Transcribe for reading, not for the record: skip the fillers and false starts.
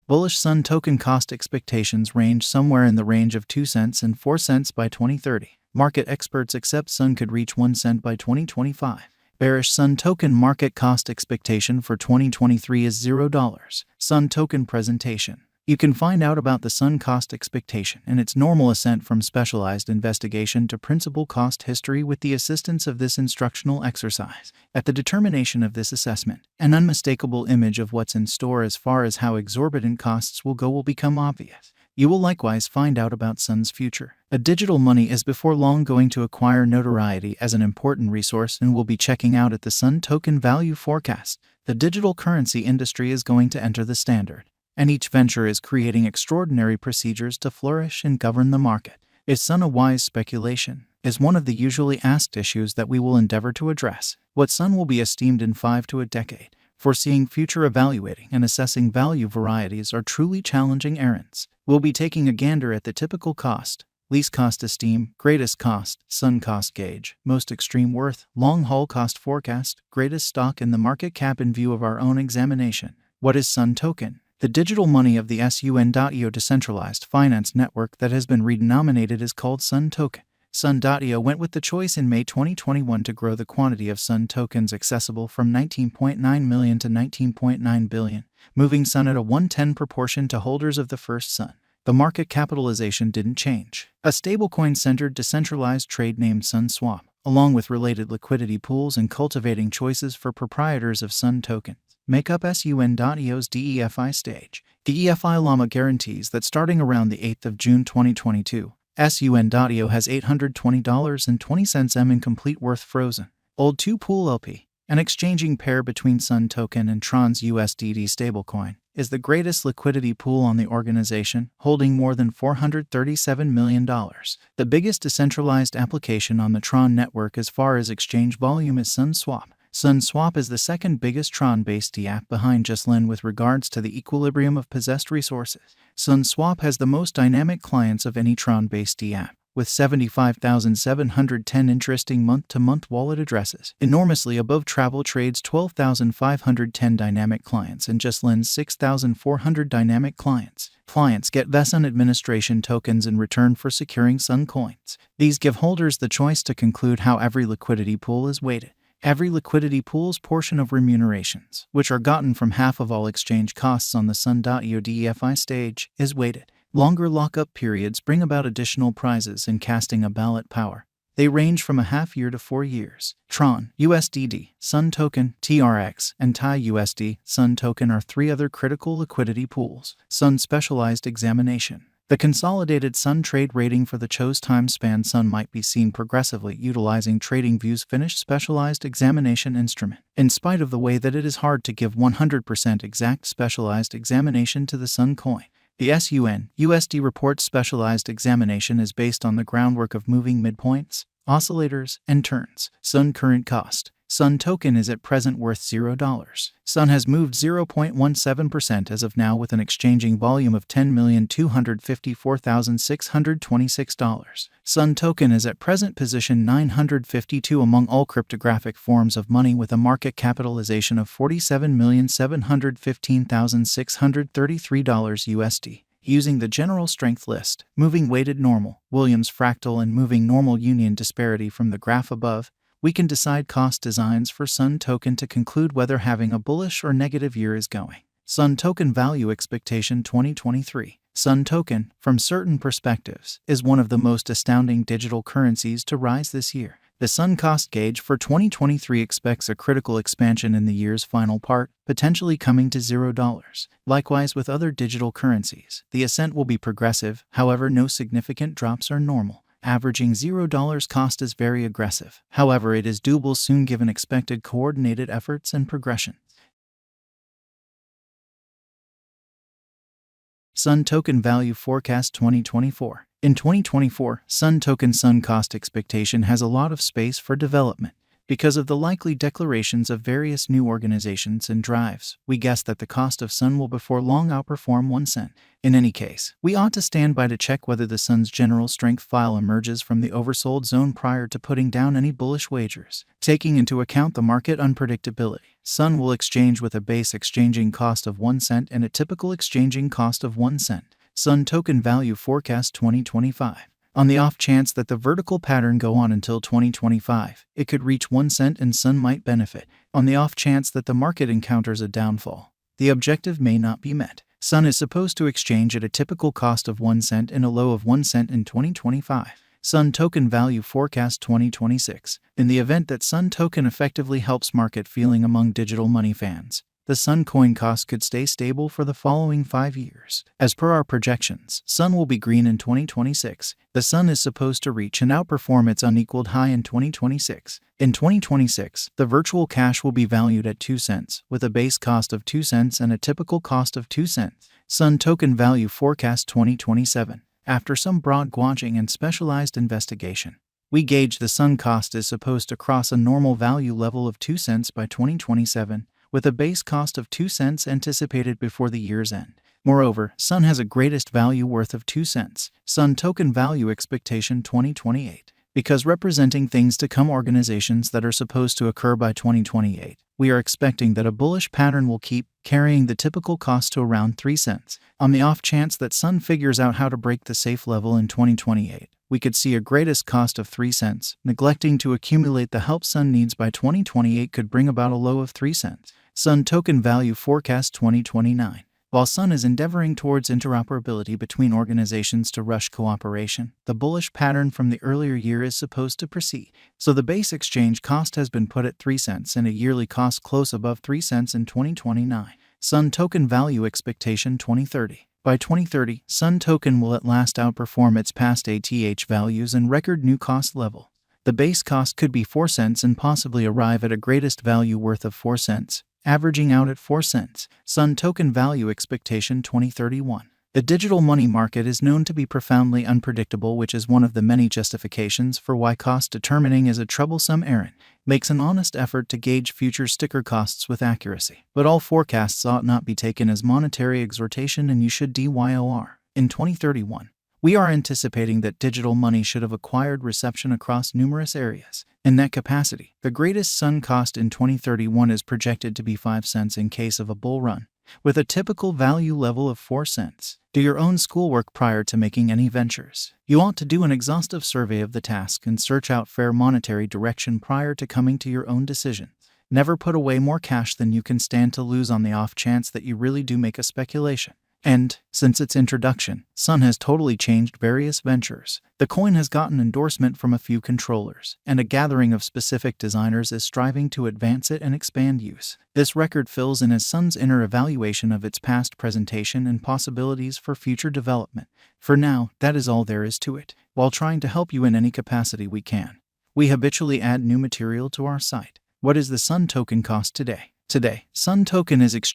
Bullish Sun token cost expectations range somewhere in the range of 2 cents and 4 cents by 2030. Market experts accept Sun could reach 1 cent by 2025. Bearish Sun token market cost expectation for 2023 is $0. Sun token presentation. You can find out about the Sun cost expectation and its normal ascent from specialized investigation to principal cost history with the assistance of this instructional exercise. At the determination of this assessment, an unmistakable image of what's in store as far as how exorbitant costs will go will become obvious. You will likewise find out about Sun's future. A digital money is before long going to acquire notoriety as an important resource and will be checking out at the Sun token value forecast. The digital currency industry is going to enter the standard, and each venture is creating extraordinary procedures to flourish and govern the market. Is Sun a wise speculation? Is one of the usually asked issues that we will endeavor to address. What Sun will be esteemed in 5 to a decade. Foreseeing future evaluating and assessing value varieties are truly challenging errands. We'll be taking a gander at the typical cost, least cost esteem, greatest cost, Sun cost gauge, most extreme worth, long-haul cost forecast, greatest stock in the market cap in view of our own examination. What is Sun token? The digital money of the sun.io decentralized finance network that has been redenominated is called Sun token. Sun.io went with the choice in May 2021 to grow the quantity of Sun tokens accessible from 19.9 million to 19.9 billion, moving Sun at a 110 proportion to holders of the first Sun. The market capitalization didn't change. A stablecoin-centered decentralized trade named SunSwap, along with related liquidity pools and cultivating choices for proprietors of Sun tokens, make up sun.io's DEFI stage. DEFI Llama guarantees that starting around the 8th of June 2022, sun.io has $820.20 in complete worth frozen. Old 2 Pool LP, an exchanging pair between Sun token and Tron's USDT stablecoin, is the greatest liquidity pool on the organization, holding more than $437 million. The biggest decentralized application on the Tron network as far as exchange volume is SunSwap. SunSwap is the second biggest Tron-based DApp behind JustLend with regards to the equilibrium of possessed resources. SunSwap has the most dynamic clients of any Tron-based DApp, with 75,710 interesting month-to-month wallet addresses, enormously above Travel Trade's 12,510 dynamic clients and JustLend's 6,400 dynamic clients. Clients get Sun administration tokens in return for securing Sun coins. These give holders the choice to conclude how every liquidity pool is weighted. Every liquidity pool's portion of remunerations, which are gotten from half of all exchange costs on the Sun.io DEFI stage, is weighted. Longer lockup periods bring about additional prizes in casting a ballot power. They range from a half year to 4 years. Tron, USDD, Sun token, TRX, and TAI USD, Sun token are 3 other critical liquidity pools. Sun specialized examination. The consolidated Sun trade rating for the chose time span Sun might be seen progressively utilizing TradingView's finished specialized examination instrument. In spite of the way that it is hard to give 100% exact specialized examination to the Sun coin, the SUN USD report's specialized examination is based on the groundwork of moving midpoints, oscillators, and turns. Sun current cost. Sun token is at present worth $0. Sun has moved 0.17% as of now with an exchanging volume of $10,254,626. Sun token is at present position 952 among all cryptographic forms of money with a market capitalization of $47,715,633 USD. Using the general strength list, moving weighted normal, Williams fractal and moving normal union disparity from the graph above, we can decide cost designs for Sun token to conclude whether having a bullish or negative year is going. Sun token value expectation 2023. Sun token, from certain perspectives, is one of the most astounding digital currencies to rise this year. The Sun cost gauge for 2023 expects a critical expansion in the year's final part, potentially coming to $0. Likewise with other digital currencies, the ascent will be progressive, however no significant drops are normal. Averaging $0 cost is very aggressive. However, it is doable soon given expected coordinated efforts and progression. Sun token value forecast 2024. In 2024, Sun token Sun cost expectation has a lot of space for development. Because of the likely declarations of various new organizations and drives, we guess that the cost of Sun will before long outperform 1 cent. In any case, we ought to stand by to check whether the Sun's general strength file emerges from the oversold zone prior to putting down any bullish wagers. Taking into account the market unpredictability, Sun will exchange with a base exchanging cost of 1 cent and a typical exchanging cost of 1 cent. Sun Token Value Forecast 2025. On the off chance that the vertical pattern go on until 2025, it could reach 1 cent and Sun might benefit. On the off chance that the market encounters a downfall, the objective may not be met. Sun is supposed to exchange at a typical cost of 1 cent and a low of 1 cent in 2025. Sun Token Value Forecast 2026. In the event that Sun Token effectively helps market feeling among digital money fans, the Sun coin cost could stay stable for the following 5 years. As per our projections, Sun will be green in 2026. The Sun is supposed to reach and outperform its unequaled high in 2026. In 2026, the virtual cash will be valued at 2 cents, with a base cost of 2 cents and a typical cost of 2 cents. Sun Token Value Forecast 2027. After some broad gauging and specialized investigation, we gauge the Sun cost is supposed to cross a normal value level of 2 cents by 2027, with a base cost of 2 cents anticipated before the year's end. Moreover, Sun has a greatest value worth of 2 cents. Sun Token Value Expectation 2028. Because representing things to come organizations that are supposed to occur by 2028, we are expecting that a bullish pattern will keep carrying the typical cost to around 3 cents. On the off chance that Sun figures out how to break the safe level in 2028, we could see a greatest cost of 3 cents. Neglecting to accumulate the help Sun needs by 2028 could bring about a low of 3 cents. Sun Token Value Forecast 2029. While Sun is endeavoring towards interoperability between organizations to rush cooperation, the bullish pattern from the earlier year is supposed to proceed. So the base exchange cost has been put at 3 cents and a yearly cost close above 3 cents in 2029. Sun Token Value Expectation 2030. By 2030, Sun Token will at last outperform its past ATH values and record new cost level. The base cost could be 4 cents and possibly arrive at a greatest value worth of 4 cents, averaging out at 4 cents. Sun Token Value Expectation 2031. The digital money market is known to be profoundly unpredictable, which is one of the many justifications for why cost determining is a troublesome errand. Makes an honest effort to gauge future sticker costs with accuracy. But all forecasts ought not be taken as monetary exhortation, and you should DYOR. In 2031, we are anticipating that digital money should have acquired reception across numerous areas. In that capacity, the greatest Sun cost in 2031 is projected to be 5 cents in case of a bull run, with a typical value level of 4 cents. Do your own schoolwork prior to making any ventures. You ought to do an exhaustive survey of the task and search out fair monetary direction prior to coming to your own decision. Never put away more cash than you can stand to lose on the off chance that you really do make a speculation. And, since its introduction, Sun has totally changed various ventures. The coin has gotten endorsement from a few controllers, and a gathering of specific designers is striving to advance it and expand use. This record fills in as Sun's inner evaluation of its past presentation and possibilities for future development. For now, that is all there is to it. While trying to help you in any capacity we can, we habitually add new material to our site. What is the Sun token cost today? Today, Sun token is exchanged